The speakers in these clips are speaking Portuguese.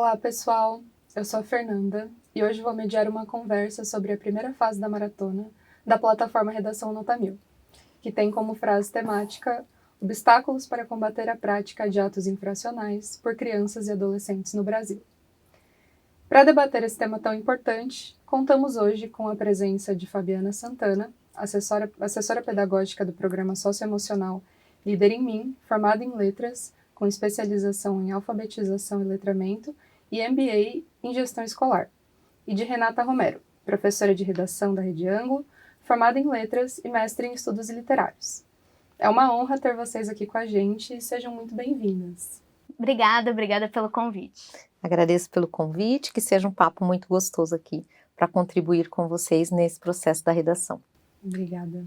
Olá, pessoal. Eu sou a Fernanda e hoje vou mediar uma conversa sobre a primeira fase da maratona da plataforma Redação Nota 1000, que tem como frase temática Obstáculos para combater a prática de atos infracionais por crianças e adolescentes no Brasil. Para debater esse tema tão importante, contamos hoje com a presença de Fabiana Santana, assessora pedagógica do programa socioemocional Líder em Mim, formada em letras, com especialização em alfabetização e letramento e MBA em gestão escolar, e de Renata Romero, professora de redação da Rede Ângulo, formada em letras e mestre em estudos literários. É uma honra ter vocês aqui com a gente e sejam muito bem-vindas. Obrigada pelo convite. Agradeço pelo convite, que seja um papo muito gostoso aqui para contribuir com vocês nesse processo da redação. Obrigada.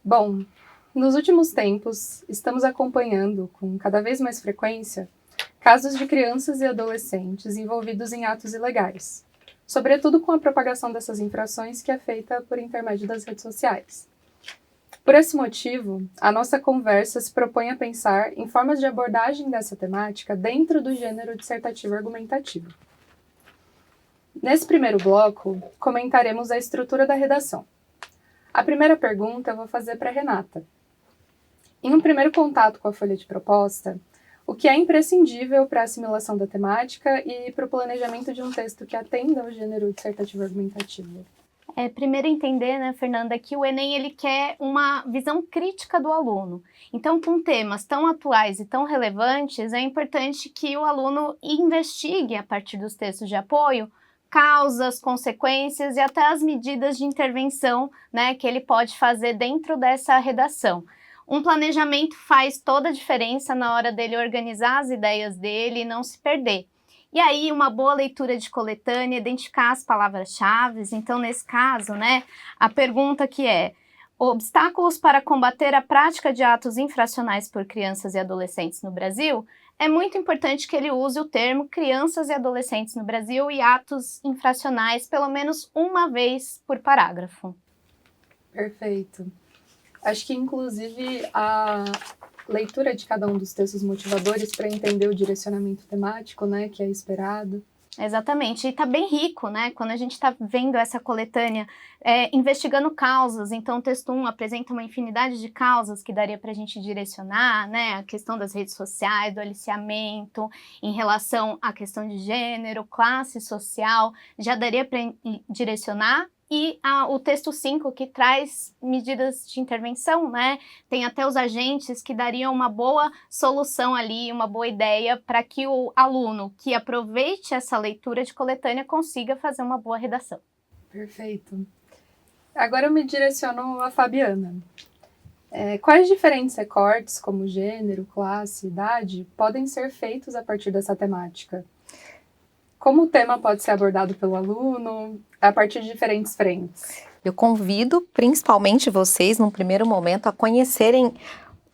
Bom, nos últimos tempos, estamos acompanhando com cada vez mais frequência casos de crianças e adolescentes envolvidos em atos ilegais, sobretudo com a propagação dessas infrações que é feita por intermédio das redes sociais. Por esse motivo, a nossa conversa se propõe a pensar em formas de abordagem dessa temática dentro do gênero dissertativo argumentativo. Nesse primeiro bloco, comentaremos a estrutura da redação. A primeira pergunta eu vou fazer para a Renata. Em um primeiro contato com a folha de proposta, o que é imprescindível para a assimilação da temática e para o planejamento de um texto que atenda ao gênero dissertativo argumentativo? Primeiro entender, né, Fernanda, que o Enem ele quer uma visão crítica do aluno. Então, com temas tão atuais e tão relevantes, é importante que o aluno investigue, a partir dos textos de apoio, causas, consequências e até as medidas de intervenção, né, que ele pode fazer dentro dessa redação. Um planejamento faz toda a diferença na hora dele organizar as ideias dele e não se perder. E aí, uma boa leitura de coletânea, identificar as palavras-chave. Então, nesse caso, né, a pergunta que é: obstáculos para combater a prática de atos infracionais por crianças e adolescentes no Brasil? É muito importante que ele use o termo crianças e adolescentes no Brasil e atos infracionais pelo menos uma vez por parágrafo. Perfeito. Acho que, inclusive, a leitura de cada um dos textos motivadores para entender o direcionamento temático, né, que é esperado. Exatamente, e está bem rico, né, quando a gente está vendo essa coletânea, investigando causas. Então o texto 1 apresenta uma infinidade de causas que daria para a gente direcionar, né, a questão das redes sociais, do aliciamento, em relação à questão de gênero, classe social, já daria para direcionar. E o texto 5, que traz medidas de intervenção, né? Tem até os agentes que dariam uma boa solução ali, uma boa ideia para que o aluno que aproveite essa leitura de coletânea consiga fazer uma boa redação. Perfeito. Agora eu me direciono a Fabiana. Quais diferentes recortes, como gênero, classe, idade, podem ser feitos a partir dessa temática? Como o tema pode ser abordado pelo aluno a partir de diferentes frentes? Eu convido principalmente vocês, num primeiro momento, a conhecerem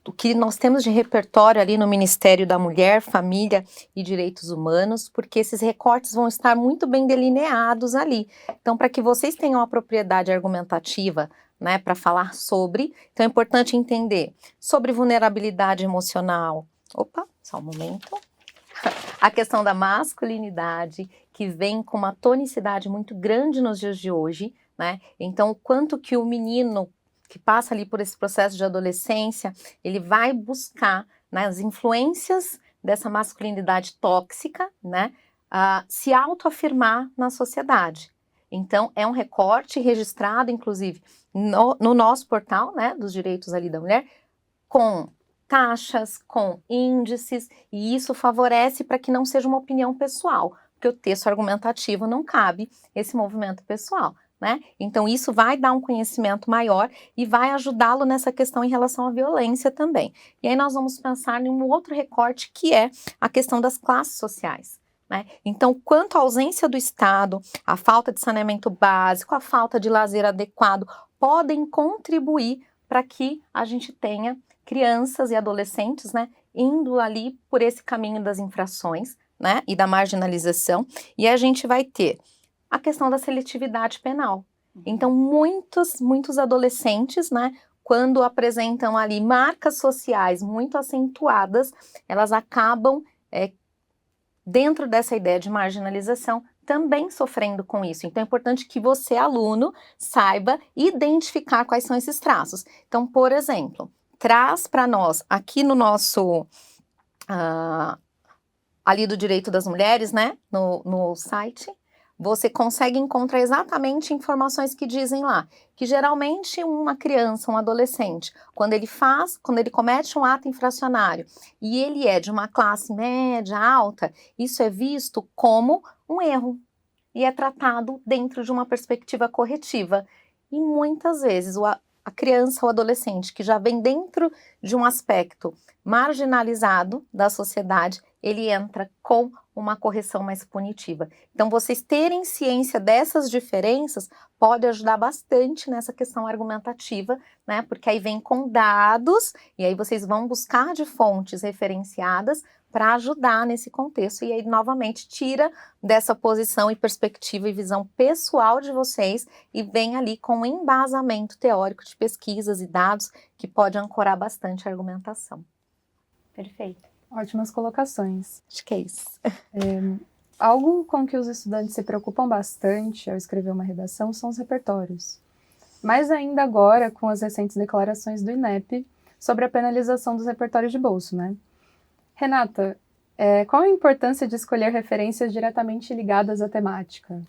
o que nós temos de repertório ali no Ministério da Mulher, Família e Direitos Humanos, porque esses recortes vão estar muito bem delineados ali. Então, para que vocês tenham a propriedade argumentativa, né, para falar sobre, então é importante entender sobre vulnerabilidade emocional. Opa, só um momento. A questão da masculinidade, que vem com uma tonicidade muito grande nos dias de hoje, né? Então, o quanto que o menino que passa ali por esse processo de adolescência, ele vai buscar, né, as influências dessa masculinidade tóxica, né, se autoafirmar na sociedade. Então, é um recorte registrado, inclusive, no nosso portal, né, dos direitos ali da mulher, com taxas, com índices, e isso favorece para que não seja uma opinião pessoal, porque o texto argumentativo não cabe esse movimento pessoal, né? Então isso vai dar um conhecimento maior e vai ajudá-lo nessa questão em relação à violência também. E aí nós vamos pensar em um outro recorte que é a questão das classes sociais, né? Então, quanto à ausência do Estado, a falta de saneamento básico, a falta de lazer adequado, podem contribuir para que a gente tenha crianças e adolescentes, né, indo ali por esse caminho das infrações, né, e da marginalização, e a gente vai ter a questão da seletividade penal. Então, muitos adolescentes, né, quando apresentam ali marcas sociais muito acentuadas, elas acabam dentro dessa ideia de marginalização, também sofrendo com isso. Então, é importante que você, aluno, saiba identificar quais são esses traços. Então, por exemplo, traz para nós, aqui no nosso, ali do Direito das Mulheres, né, no site, você consegue encontrar exatamente informações que dizem lá, que geralmente uma criança, um adolescente, quando ele comete um ato infracionário e ele é de uma classe média, alta, isso é visto como um erro e é tratado dentro de uma perspectiva corretiva. E muitas vezes a criança ou adolescente que já vem dentro de um aspecto marginalizado da sociedade, ele entra com uma correção mais punitiva. Então, vocês terem ciência dessas diferenças pode ajudar bastante nessa questão argumentativa, né? Porque aí vem com dados e aí vocês vão buscar de fontes referenciadas para ajudar nesse contexto. E aí, novamente, tira dessa posição e perspectiva e visão pessoal de vocês e vem ali com um embasamento teórico de pesquisas e dados que pode ancorar bastante a argumentação. Perfeito. Ótimas colocações. Acho que é isso. Algo com que os estudantes se preocupam bastante ao escrever uma redação são os repertórios. Mais ainda agora com as recentes declarações do INEP sobre a penalização dos repertórios de bolso, né? Renata, qual a importância de escolher referências diretamente ligadas à temática?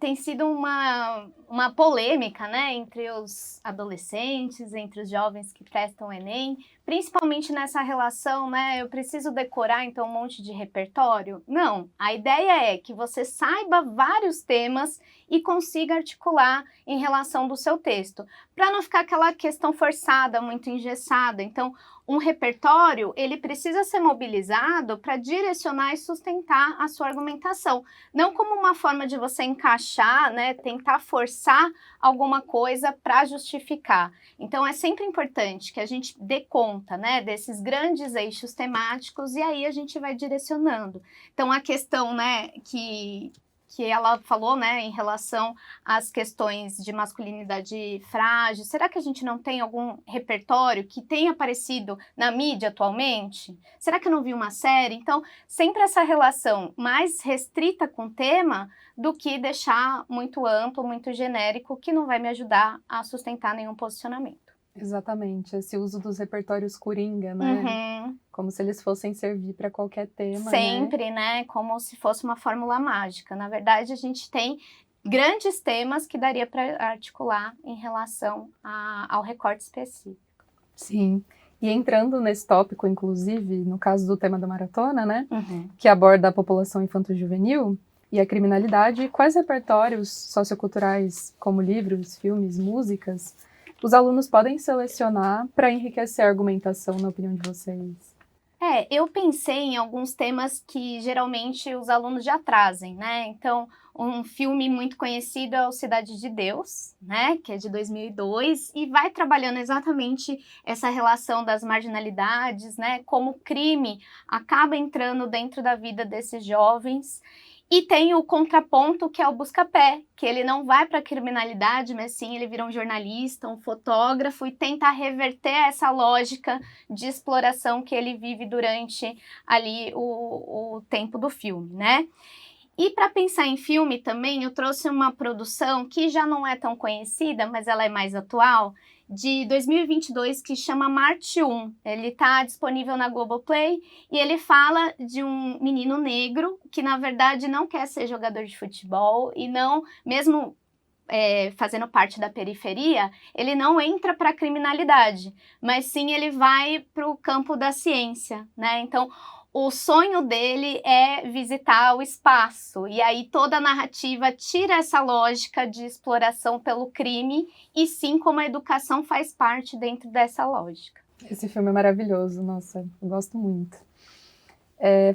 Tem sido uma polêmica, né, entre os adolescentes, entre os jovens que prestam Enem, principalmente nessa relação, né, eu preciso decorar então um monte de repertório? Não, a ideia é que você saiba vários temas e consiga articular em relação do seu texto, para não ficar aquela questão forçada, muito engessada. Então, um repertório, ele precisa ser mobilizado para direcionar e sustentar a sua argumentação, não como uma forma de você encaixar, né, tentar forçar alguma coisa para justificar. Então, é sempre importante que a gente dê conta, né, desses grandes eixos temáticos e aí a gente vai direcionando. Então, a questão, né, que ela falou, né, em relação às questões de masculinidade frágil, será que a gente não tem algum repertório que tenha aparecido na mídia atualmente? Será que eu não vi uma série? Então, sempre essa relação mais restrita com o tema do que deixar muito amplo, muito genérico, que não vai me ajudar a sustentar nenhum posicionamento. Exatamente, esse uso dos repertórios coringa, né? Como se eles fossem servir para qualquer tema, sempre, né? Como se fosse uma fórmula mágica. Na verdade, a gente tem grandes temas que daria para articular em relação ao recorte específico. Sim, e entrando nesse tópico, inclusive, no caso do tema da maratona, né? Que aborda a população infanto-juvenil e a criminalidade, quais repertórios socioculturais, como livros, filmes, músicas, os alunos podem selecionar para enriquecer a argumentação, na opinião de vocês? Eu pensei em alguns temas que geralmente os alunos já trazem, né? Então, um filme muito conhecido é o Cidade de Deus, né? Que é de 2002 e vai trabalhando exatamente essa relação das marginalidades, né? Como o crime acaba entrando dentro da vida desses jovens. E tem o contraponto, que é o Buscapé, que ele não vai para a criminalidade, mas sim ele vira um jornalista, um fotógrafo e tenta reverter essa lógica de exploração que ele vive durante ali o tempo do filme, né? E para pensar em filme também, eu trouxe uma produção que já não é tão conhecida, mas ela é mais atual, de 2022, que chama Marte 1. Ele está disponível na Globoplay e ele fala de um menino negro que, na verdade, não quer ser jogador de futebol e não, mesmo fazendo parte da periferia, ele não entra para a criminalidade, mas sim ele vai para o campo da ciência, né? Então, o sonho dele é visitar o espaço, e aí toda a narrativa tira essa lógica de exploração pelo crime, e sim como a educação faz parte dentro dessa lógica. Esse filme é maravilhoso, nossa, eu gosto muito.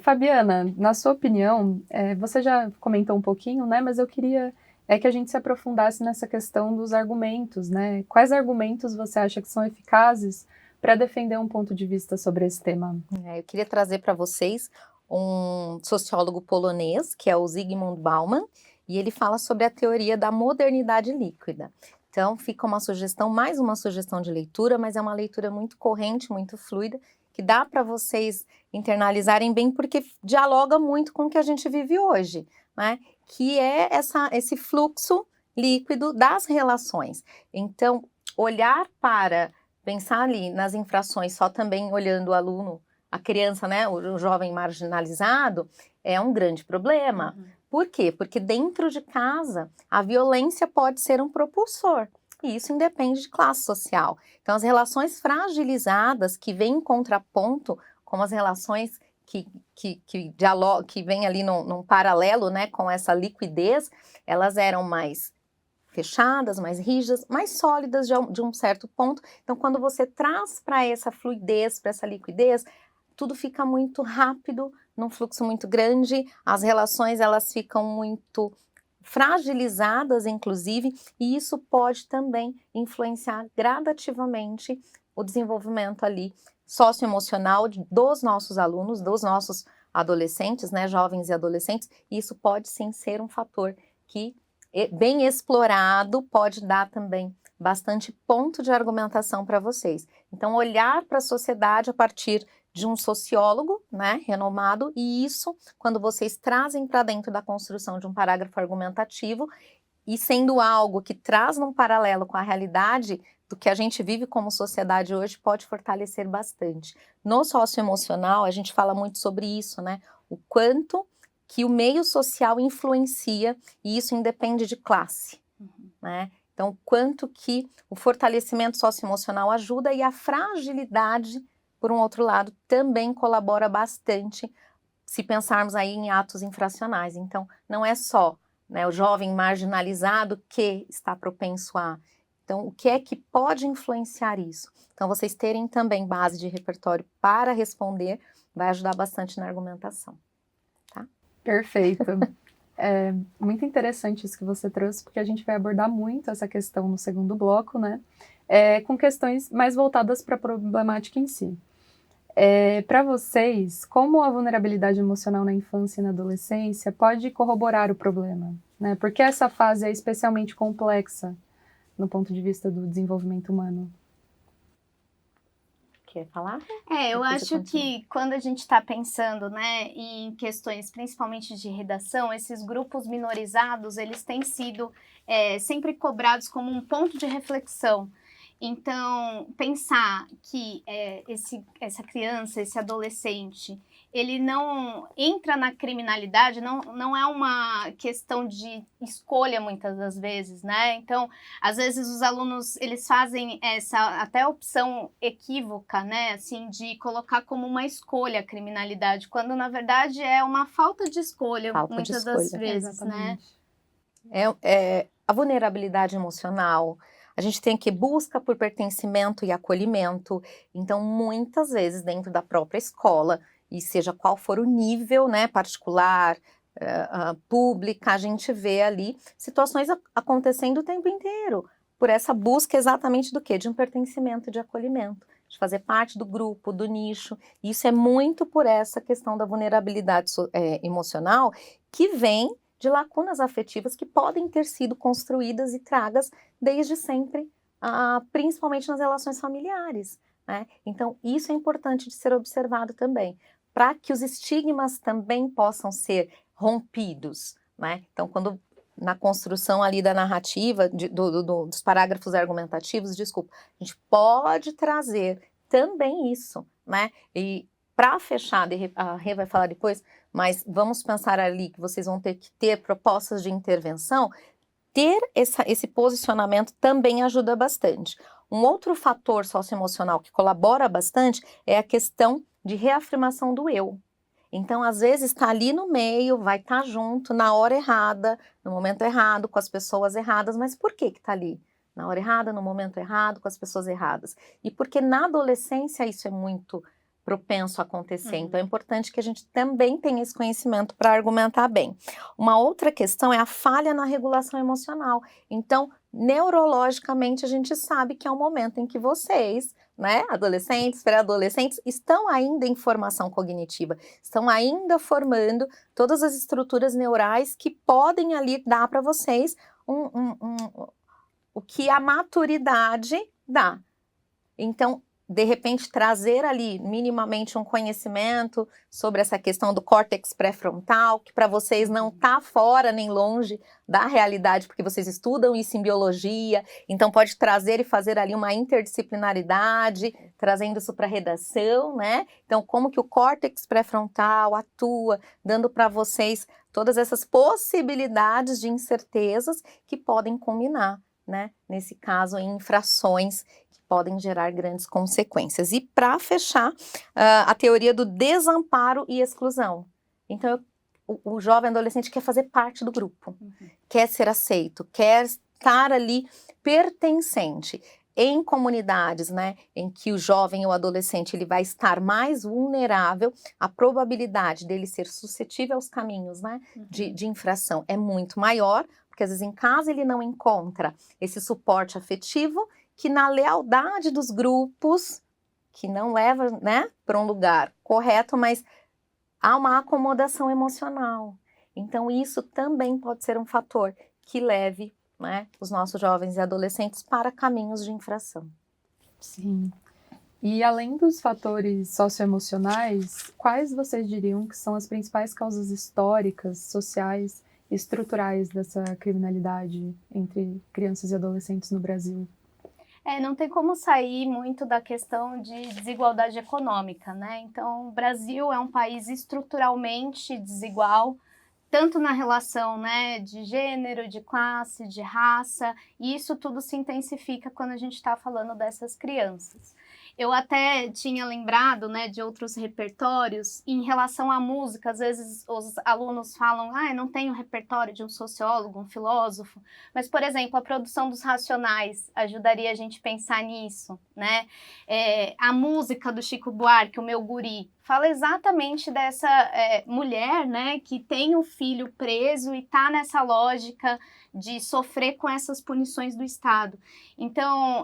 Fabiana, na sua opinião, você já comentou um pouquinho, né, mas eu queria que a gente se aprofundasse nessa questão dos argumentos, né? Quais argumentos você acha que são eficazes para defender um ponto de vista sobre esse tema? Eu queria trazer para vocês um sociólogo polonês, que é o Zygmunt Bauman, e ele fala sobre a teoria da modernidade líquida. Então, fica uma sugestão, mais uma sugestão de leitura, mas é uma leitura muito corrente, muito fluida, que dá para vocês internalizarem bem, porque dialoga muito com o que a gente vive hoje, né? Que é esse fluxo líquido das relações. Então, olhar para, pensar ali nas infrações, só também olhando o aluno, a criança, né, o jovem marginalizado, é um grande problema. Por quê? Porque dentro de casa, a violência pode ser um propulsor. E isso independe de classe social. Então, as relações fragilizadas que vêm em contraponto, como as relações que vêm ali num paralelo, né, com essa liquidez, elas eram mais fechadas, mais rígidas, mais sólidas de um certo ponto. Então, quando você traz para essa fluidez, para essa liquidez, tudo fica muito rápido, num fluxo muito grande, as relações elas ficam muito fragilizadas, inclusive, e isso pode também influenciar gradativamente o desenvolvimento ali socioemocional dos nossos alunos, dos nossos adolescentes, né, jovens e adolescentes, e isso pode sim ser um fator que, bem explorado, pode dar também bastante ponto de argumentação para vocês. Então, olhar para a sociedade a partir de um sociólogo, né, renomado, e isso, quando vocês trazem para dentro da construção de um parágrafo argumentativo, e sendo algo que traz num paralelo com a realidade do que a gente vive como sociedade hoje, pode fortalecer bastante. No socioemocional, a gente fala muito sobre isso, né, o quanto que o meio social influencia, e isso independe de classe, né? Então, quanto que o fortalecimento socioemocional ajuda e a fragilidade, por um outro lado, também colabora bastante se pensarmos aí em atos infracionais. Então, não é só, né, o jovem marginalizado que está propenso a. Então, o que é que pode influenciar isso? Então, vocês terem também base de repertório para responder vai ajudar bastante na argumentação. Tá? Perfeito. É muito interessante isso que você trouxe, porque a gente vai abordar muito essa questão no segundo bloco, né? Com questões mais voltadas para a problemática em si. Para vocês, como a vulnerabilidade emocional na infância e na adolescência pode corroborar o problema, né? Porque essa fase é especialmente complexa no ponto de vista do desenvolvimento humano. Quer falar? Eu Depois acho que quando a gente está pensando, né, em questões principalmente de redação, esses grupos minorizados, eles têm sido sempre cobrados como um ponto de reflexão. Então, pensar que essa criança, esse adolescente, ele não entra na criminalidade, não é uma questão de escolha muitas das vezes, né? Então, às vezes os alunos, eles fazem essa até opção equívoca, né? Assim, de colocar como uma escolha a criminalidade, quando na verdade é uma falta de escolha, muitas das vezes, né? A vulnerabilidade emocional, a gente tem que busca por pertencimento e acolhimento, então muitas vezes dentro da própria escola, e seja qual for o nível, né, particular, pública, a gente vê ali situações acontecendo o tempo inteiro, por essa busca exatamente do quê? De um pertencimento, de acolhimento, de fazer parte do grupo, do nicho. Isso é muito por essa questão da vulnerabilidade emocional, que vem de lacunas afetivas que podem ter sido construídas e tragas desde sempre, principalmente nas relações familiares, né? Então, isso é importante de ser observado também, para que os estigmas também possam ser rompidos, né? Então, quando na construção ali da narrativa, dos parágrafos argumentativos, desculpa, a gente pode trazer também isso, né? E para fechar, a Rê vai falar depois, mas vamos pensar ali que vocês vão ter que ter propostas de intervenção, ter esse posicionamento também ajuda bastante. Um outro fator socioemocional que colabora bastante é a questão de reafirmação do eu. Então, às vezes, está ali no meio, vai estar junto, na hora errada, no momento errado, com as pessoas erradas, mas por que está ali? Na hora errada, no momento errado, com as pessoas erradas. E porque na adolescência isso é muito propenso a acontecer. Então, é importante que a gente também tenha esse conhecimento para argumentar bem. Uma outra questão é a falha na regulação emocional. Então, neurologicamente, a gente sabe que é um momento em que vocês, né, adolescentes, pré-adolescentes, estão ainda em formação cognitiva, estão ainda formando todas as estruturas neurais que podem ali dar para vocês o que a maturidade dá. Então, de repente, trazer ali minimamente um conhecimento sobre essa questão do córtex pré-frontal, que para vocês não está fora nem longe da realidade, porque vocês estudam isso em biologia, então pode trazer e fazer ali uma interdisciplinaridade, trazendo isso para a redação, né? Então, como que o córtex pré-frontal atua, dando para vocês todas essas possibilidades de incertezas que podem culminar, né? Nesse caso, em infrações podem gerar grandes consequências. E para fechar, a teoria do desamparo e exclusão. Então, o jovem adolescente quer fazer parte do grupo, quer ser aceito, quer estar ali pertencente. Em comunidades, né, em que o jovem ou adolescente ele vai estar mais vulnerável, a probabilidade dele ser suscetível aos caminhos, né, de infração é muito maior, porque às vezes em casa ele não encontra esse suporte afetivo, que na lealdade dos grupos, que não leva, né, para um lugar correto, mas há uma acomodação emocional. Então isso também pode ser um fator que leve, né, os nossos jovens e adolescentes para caminhos de infração. Sim. E além dos fatores socioemocionais, quais vocês diriam que são as principais causas históricas, sociais e estruturais dessa criminalidade entre crianças e adolescentes no Brasil? Não tem como sair muito da questão de desigualdade econômica, né? Então, o Brasil é um país estruturalmente desigual, tanto na relação, né, de gênero, de classe, de raça, e isso tudo se intensifica quando a gente está falando dessas crianças. Eu até tinha lembrado, né, de outros repertórios em relação à música. Às vezes os alunos falam, eu não tenho repertório de um sociólogo, um filósofo. Mas, por exemplo, a produção dos Racionais ajudaria a gente a pensar nisso, né? A música do Chico Buarque, O Meu Guri, fala exatamente dessa mulher, né, que tem o filho preso e está nessa lógica de sofrer com essas punições do Estado. Então,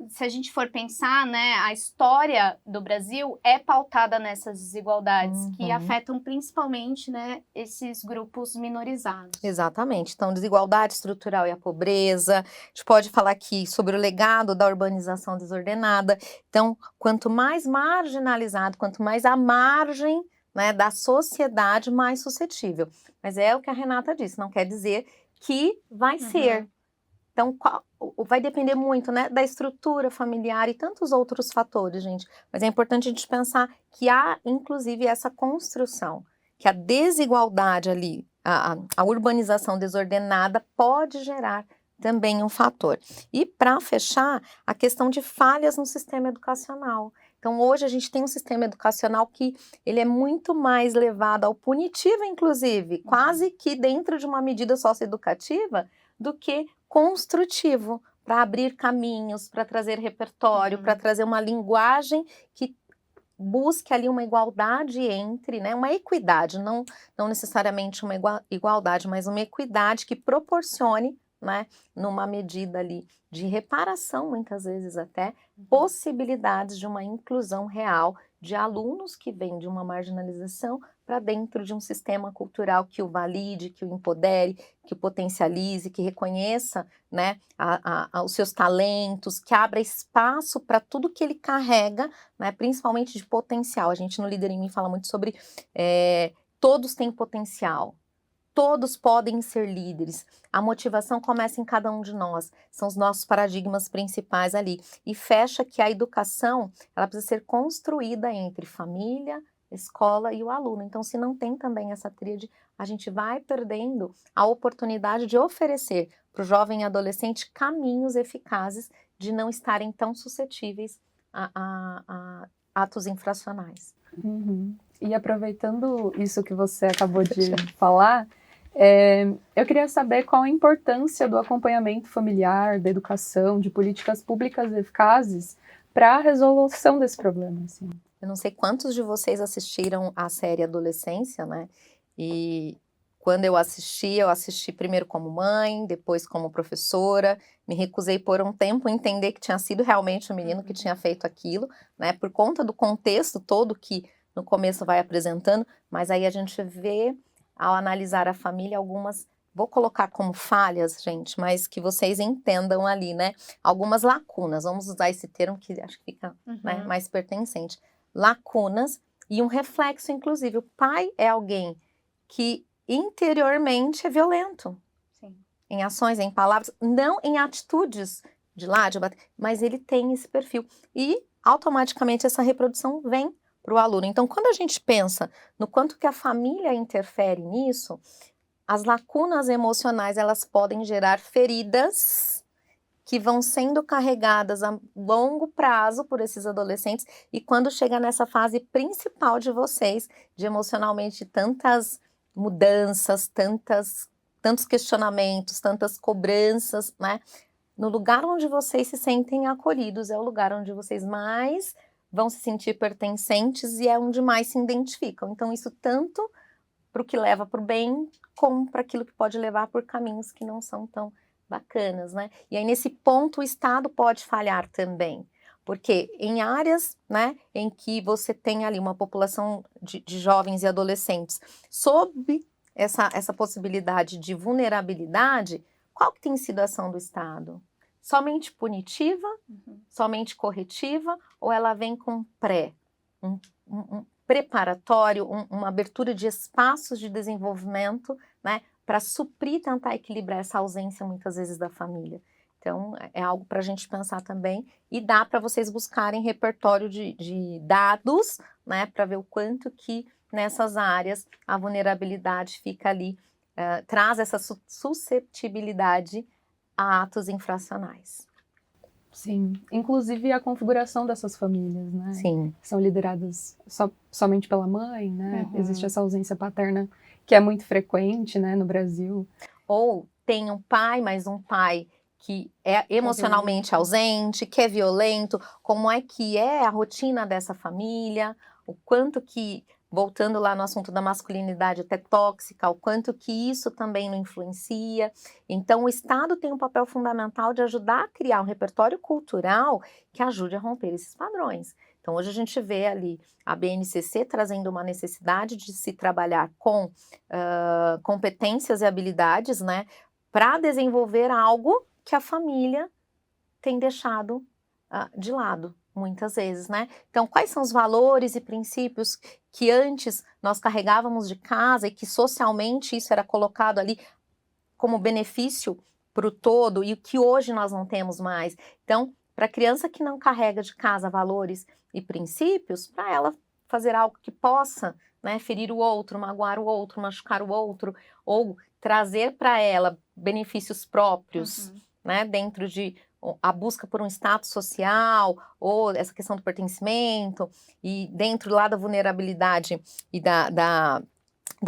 se a gente for pensar, né, a história do Brasil é pautada nessas desigualdades que afetam principalmente, né, esses grupos minorizados. Exatamente. Então, desigualdade estrutural e a pobreza. A gente pode falar aqui sobre o legado da urbanização desordenada. Então, quanto mais marginalizado, quanto mais à margem, né, da sociedade, mais suscetível. Mas é o que a Renata disse, não quer dizer que vai ser. Então, vai depender muito, né, da estrutura familiar e tantos outros fatores, gente. Mas é importante a gente pensar que há, inclusive, essa construção, que a desigualdade ali, a urbanização desordenada pode gerar também um fator. E, para fechar, a questão de falhas no sistema educacional. Então, hoje a gente tem um sistema educacional que ele é muito mais levado ao punitivo, inclusive, quase que dentro de uma medida socioeducativa, do que construtivo, para abrir caminhos, para trazer repertório, para trazer uma linguagem que busque ali uma igualdade entre, né, uma equidade, não necessariamente uma igualdade, mas uma equidade que proporcione, né, numa medida ali de reparação, muitas vezes até, possibilidades de uma inclusão real de alunos que vêm de uma marginalização para dentro de um sistema cultural que o valide, que o empodere, que o potencialize, que reconheça, né, os seus talentos, que abra espaço para tudo que ele carrega, né, principalmente de potencial. A gente no Líder em Mim fala muito sobre todos têm potencial. Todos podem ser líderes. A motivação começa em cada um de nós. São os nossos paradigmas principais ali. E fecha que a educação, ela precisa ser construída entre família, escola e o aluno. Então, se não tem também essa tríade, a gente vai perdendo a oportunidade de oferecer para o jovem e adolescente caminhos eficazes de não estarem tão suscetíveis a atos infracionais. E aproveitando isso que você acabou de falar, eu queria saber qual a importância do acompanhamento familiar, da educação, de políticas públicas eficazes para a resolução desse problema. Assim. Eu não sei quantos de vocês assistiram a série Adolescência, né? E quando eu assisti primeiro como mãe, depois como professora, me recusei por um tempo a entender que tinha sido realmente o menino que tinha feito aquilo, né? Por conta do contexto todo que no começo vai apresentando, mas aí a gente vê, ao analisar a família, algumas vou colocar como falhas, gente, mas que vocês entendam ali, né? Algumas lacunas, vamos usar esse termo que acho que fica, né, mais pertencente. Lacunas e um reflexo, inclusive. O pai é alguém que interiormente é violento. Sim. Em ações, em palavras, não em atitudes de lá, de bater, mas ele tem esse perfil. E automaticamente essa reprodução vem para o aluno. Então, quando a gente pensa no quanto que a família interfere nisso, as lacunas emocionais, elas podem gerar feridas que vão sendo carregadas a longo prazo por esses adolescentes, e quando chega nessa fase principal de vocês, de emocionalmente tantas mudanças, tantos questionamentos, tantas cobranças, né? No lugar onde vocês se sentem acolhidos, é o lugar onde vocês mais vão se sentir pertencentes e é onde mais se identificam. Então, isso tanto para o que leva para o bem, como para aquilo que pode levar por caminhos que não são tão bacanas, né? E aí, nesse ponto, o Estado pode falhar também, porque em áreas, né, em que você tem ali uma população de jovens e adolescentes sob essa possibilidade de vulnerabilidade, qual que tem sido a ação do Estado? Somente punitiva, somente corretiva, ou ela vem com um preparatório, uma abertura de espaços de desenvolvimento, né, para suprir, tentar equilibrar essa ausência muitas vezes da família. Então, é algo para a gente pensar também, e dá para vocês buscarem repertório de dados, né, para ver o quanto que nessas áreas a vulnerabilidade fica ali, traz essa susceptibilidade a atos infracionais. Sim, inclusive a configuração dessas famílias, né? Sim. São lideradas somente pela mãe, né? Existe essa ausência paterna que é muito frequente, né, no Brasil. Ou tem um pai, mas um pai que é emocionalmente ausente, que é violento. Como é que é a rotina dessa família? O quanto que, voltando lá no assunto da masculinidade até tóxica, o quanto que isso também não influencia. Então, o Estado tem um papel fundamental de ajudar a criar um repertório cultural que ajude a romper esses padrões. Então, hoje a gente vê ali a BNCC trazendo uma necessidade de se trabalhar com competências e habilidades, né, para desenvolver algo que a família tem deixado de lado, muitas vezes, né? Então, quais são os valores e princípios que antes nós carregávamos de casa e que socialmente isso era colocado ali como benefício para o todo e o que hoje nós não temos mais? Então, para a criança que não carrega de casa valores e princípios, para ela fazer algo que possa, né, ferir o outro, magoar o outro, machucar o outro, ou trazer para ela benefícios próprios, né, dentro de a busca por um status social, ou essa questão do pertencimento, e dentro lá da vulnerabilidade e da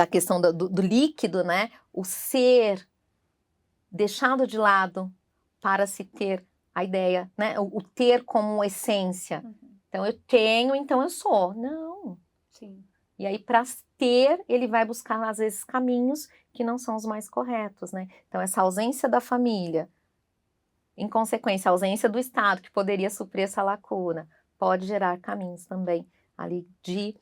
questão do líquido, né, o ser deixado de lado para se ter a ideia, né, o ter como essência. Então, eu tenho, então eu sou. Não. Sim. E aí, para ter, ele vai buscar, às vezes, caminhos que não são os mais corretos, né? Então, essa ausência da família, em consequência, a ausência do Estado, que poderia suprir essa lacuna, pode gerar caminhos também ali de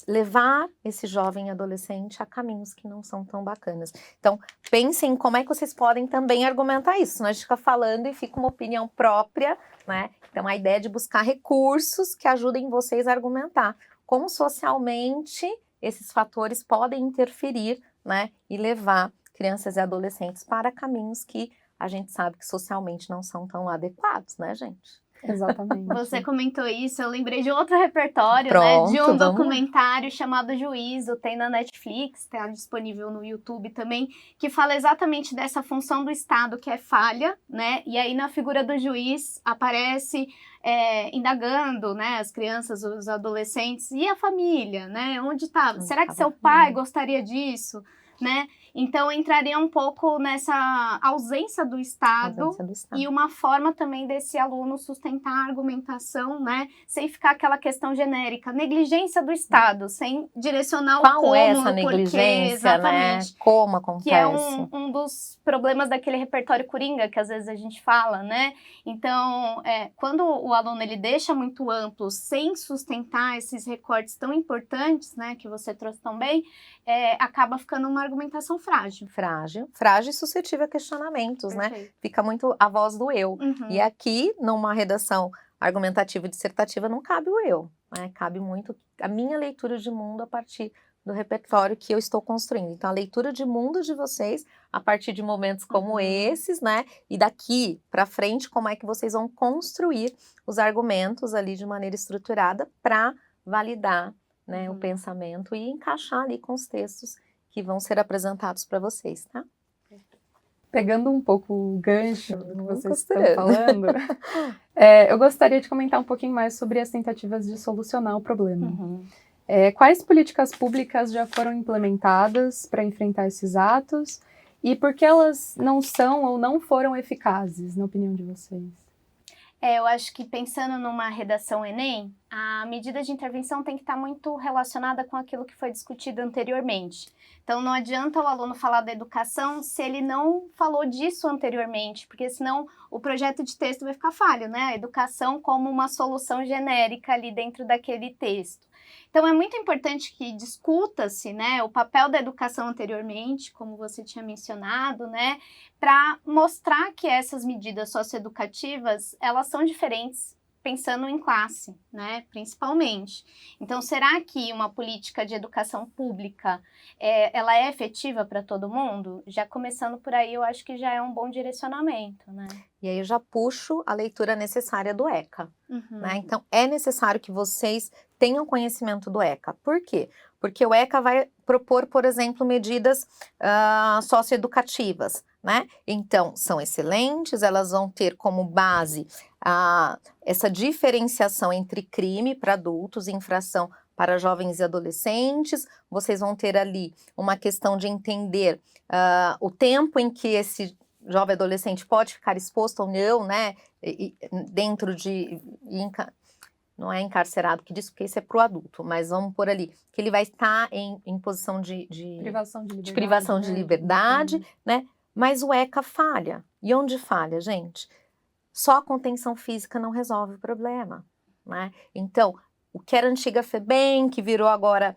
levar esse jovem adolescente a caminhos que não são tão bacanas. Então, pensem como é que vocês podem também argumentar isso. Senão a gente fica falando e fica uma opinião própria, né? Então, a ideia é de buscar recursos que ajudem vocês a argumentar como socialmente esses fatores podem interferir, né? E levar crianças e adolescentes para caminhos que a gente sabe que socialmente não são tão adequados, né, gente? Exatamente. Você comentou isso, eu lembrei de outro repertório, Pronto, né? De um vamos lá. documentário chamado Juízo, tem na Netflix, está disponível no YouTube também, que fala exatamente dessa função do Estado, que é falha, né? E aí na figura do juiz aparece indagando, né, as crianças, os adolescentes, e a família, né? Onde está? Será que seu pai gostaria disso? Né? Então, entraria um pouco nessa ausência do Estado, Ausência do Estado. e uma forma também desse aluno sustentar a argumentação, né, sem ficar aquela questão genérica, negligência do Estado, sem direcionar o Qual como, é essa o porquê, negligência, né? exatamente. Como acontece? Que é um dos problemas daquele repertório coringa que às vezes a gente fala, né? Então, quando o aluno ele deixa muito amplo, sem sustentar esses recortes tão importantes, né, que você trouxe tão bem, acaba ficando uma argumentação frágil. Frágil e suscetível a questionamentos, né? Perfeito. Fica muito a voz do eu. Uhum. E aqui, numa redação argumentativa e dissertativa, não cabe o eu, né? Cabe muito a minha leitura de mundo a partir do repertório que eu estou construindo. Então, a leitura de mundo de vocês, a partir de momentos como esses, né? E daqui para frente, como é que vocês vão construir os argumentos ali de maneira estruturada para validar, né, o pensamento e encaixar ali com os textos que vão ser apresentados para vocês, tá? Pegando um pouco o gancho do que vocês estão costurando. falando, eu gostaria de comentar um pouquinho mais sobre as tentativas de solucionar o problema. Quais políticas públicas já foram implementadas para enfrentar esses atos e por que elas não são ou não foram eficazes, na opinião de vocês? Eu acho que pensando numa redação Enem, a medida de intervenção tem que estar muito relacionada com aquilo que foi discutido anteriormente. Então, não adianta o aluno falar da educação se ele não falou disso anteriormente, porque senão o projeto de texto vai ficar falho, né? A educação como uma solução genérica ali dentro daquele texto. Então, é muito importante que discuta-se, né, o papel da educação anteriormente, como você tinha mencionado, né, para mostrar que essas medidas socioeducativas, elas são diferentes pensando em classe, né, principalmente. Então, será que uma política de educação pública, ela é efetiva para todo mundo? Já começando por aí, eu acho que já é um bom direcionamento, né? E aí eu já puxo a leitura necessária do ECA, né? Então, é necessário que vocês tenham conhecimento do ECA. Por quê? Porque o ECA vai propor, por exemplo, medidas socioeducativas, né? Então, são excelentes, elas vão ter como base essa diferenciação entre crime para adultos e infração para jovens e adolescentes. Vocês vão ter ali uma questão de entender o tempo em que esse jovem adolescente pode ficar exposto ou não, né, dentro de, não é encarcerado que diz, porque isso é para o adulto, mas vamos por ali, que ele vai estar em posição de privação de liberdade, né, mas o ECA falha. E onde falha, gente? Só a contenção física não resolve o problema, né? Então, o que era antiga FEBEM, que virou agora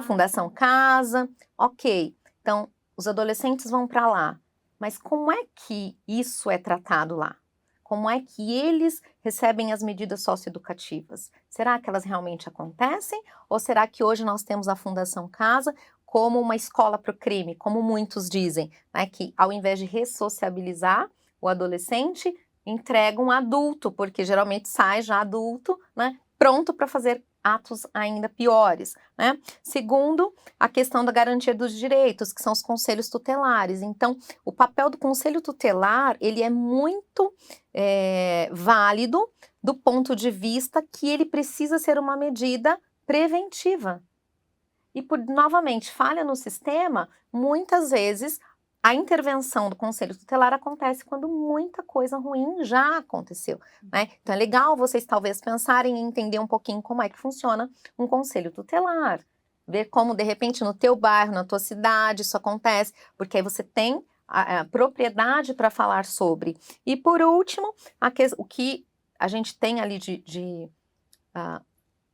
Fundação Casa, ok, então os adolescentes vão para lá. Mas como é que isso é tratado lá? Como é que eles recebem as medidas socioeducativas? Será que elas realmente acontecem? Ou será que hoje nós temos a Fundação Casa como uma escola para o crime, como muitos dizem, né? Que ao invés de ressociabilizar o adolescente, entrega um adulto, porque geralmente sai já adulto, né? Pronto para fazer atos ainda piores, né? Segundo, a questão da garantia dos direitos, que são os conselhos tutelares. Então, o papel do conselho tutelar, ele é muito válido do ponto de vista que ele precisa ser uma medida preventiva. E, novamente, falha no sistema, muitas vezes a intervenção do conselho tutelar acontece quando muita coisa ruim já aconteceu, né? Então é legal vocês talvez pensarem em entender um pouquinho como é que funciona um conselho tutelar, ver como de repente no teu bairro, na tua cidade isso acontece, porque aí você tem a propriedade para falar sobre. E por último, o que a gente tem ali de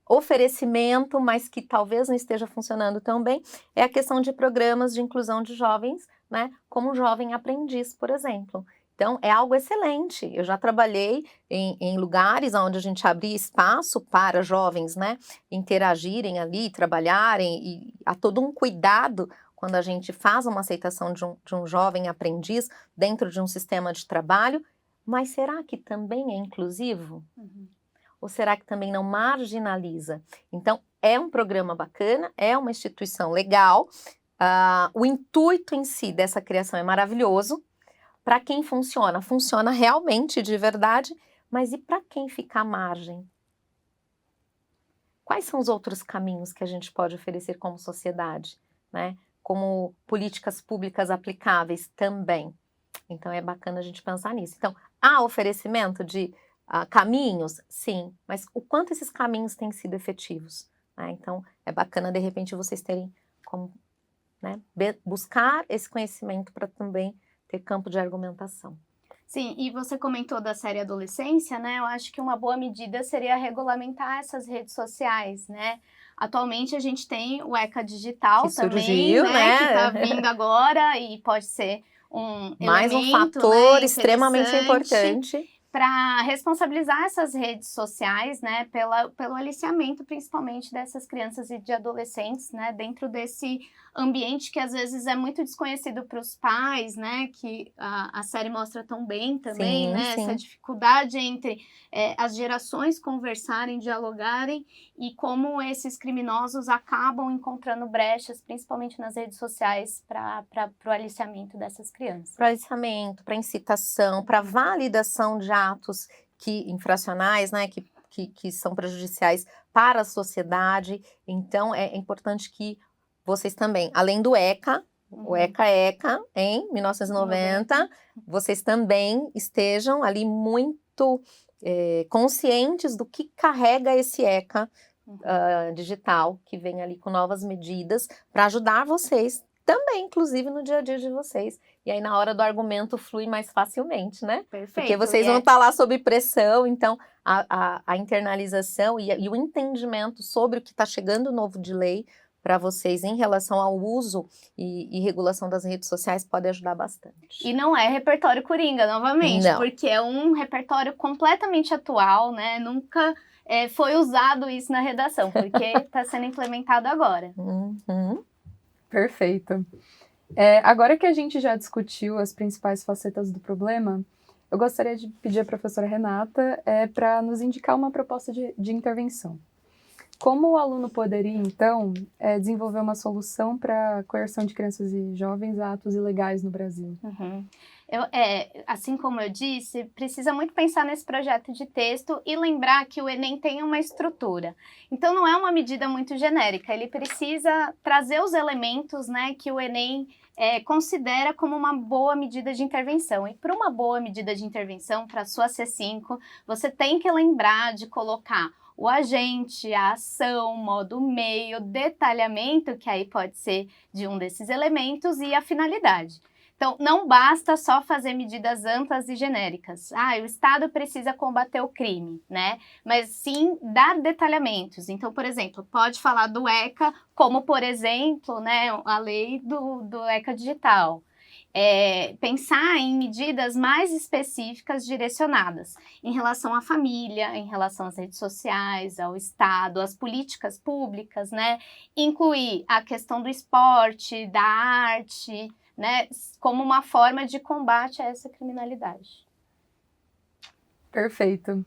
oferecimento, mas que talvez não esteja funcionando tão bem, é a questão de programas de inclusão de jovens, né, como jovem aprendiz, por exemplo. Então, é algo excelente. Eu já trabalhei em lugares onde a gente abria espaço para jovens, né, interagirem ali, trabalharem, e há todo um cuidado quando a gente faz uma aceitação de um jovem aprendiz dentro de um sistema de trabalho. Mas será que também é inclusivo? Ou será que também não marginaliza? Então, é um programa bacana, é uma instituição legal, o intuito em si dessa criação é maravilhoso. Para quem funciona, funciona realmente de verdade, mas e para quem fica à margem? Quais são os outros caminhos que a gente pode oferecer como sociedade, né? como políticas públicas aplicáveis também. Então, é bacana a gente pensar nisso. Então, há oferecimento de caminhos? Sim, mas o quanto esses caminhos têm sido efetivos? Né? Então, é bacana, de repente, vocês terem como, né, buscar esse conhecimento para também ter campo de argumentação. Sim, e você comentou da série Adolescência, né? Eu acho que uma boa medida seria regulamentar essas redes sociais, né? Atualmente a gente tem o ECA Digital Que também, surgiu, né? Que está vindo agora e pode ser um Mais um elemento, fator né, extremamente interessante importante. para responsabilizar essas redes sociais, né, pelo aliciamento, principalmente dessas crianças e de adolescentes, né, dentro desse ambiente que às vezes é muito desconhecido para os pais, né, que a série mostra tão bem também, Sim, né, sim. essa dificuldade entre as gerações conversarem, dialogarem e como esses criminosos acabam encontrando brechas, principalmente nas redes sociais, para o aliciamento dessas crianças. Para aliciamento, para incitação, para validação de atos infracionais, né, que são prejudiciais para a sociedade. Então, é importante que vocês também, além do ECA, o ECA, em 1990, vocês também estejam ali muito conscientes do que carrega esse ECA digital, que vem ali com novas medidas para ajudar vocês também, inclusive no dia a dia de vocês. E aí, na hora do argumento, flui mais facilmente, né? Perfeito. Porque vocês vão estar lá sob pressão, então a internalização e o entendimento sobre o que está chegando novo de lei para vocês em relação ao uso e regulação das redes sociais pode ajudar bastante. E não é repertório coringa, novamente, Não. porque é um repertório completamente atual, né? Nunca foi usado isso na redação, porque está sendo implementado agora. Uhum. Perfeito. Agora que a gente já discutiu as principais facetas do problema, eu gostaria de pedir à professora Renata para nos indicar uma proposta de intervenção. Como o aluno poderia, então, desenvolver uma solução para a coerção de crianças e jovens a atos ilegais no Brasil? Uhum. Assim como eu disse, precisa muito pensar nesse projeto de texto e lembrar que o Enem tem uma estrutura. Então, não é uma medida muito genérica, ele precisa trazer os elementos, né, que o Enem considera como uma boa medida de intervenção. E para uma boa medida de intervenção, para a sua C5, você tem que lembrar de colocar o agente, a ação, modo meio, detalhamento, que aí pode ser de um desses elementos, e a finalidade. Então, não basta só fazer medidas amplas e genéricas. O Estado precisa combater o crime, né? Mas sim dar detalhamentos. Então, por exemplo, pode falar do ECA, como, por exemplo, né, a lei do ECA digital. Pensar em medidas mais específicas direcionadas em relação à família, em relação às redes sociais, ao Estado, às políticas públicas, né? Incluir a questão do esporte, da arte, né? Como uma forma de combate a essa criminalidade. Perfeito.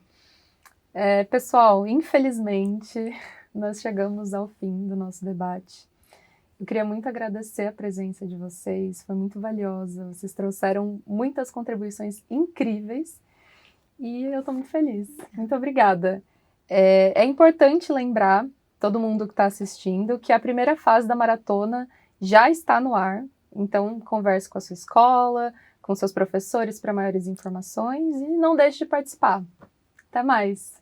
Pessoal, infelizmente, nós chegamos ao fim do nosso debate. Eu queria muito agradecer a presença de vocês, foi muito valiosa. Vocês trouxeram muitas contribuições incríveis e eu estou muito feliz. Muito obrigada. É importante lembrar, todo mundo que está assistindo, que a primeira fase da maratona já está no ar. Então, converse com a sua escola, com seus professores para maiores informações e não deixe de participar. Até mais!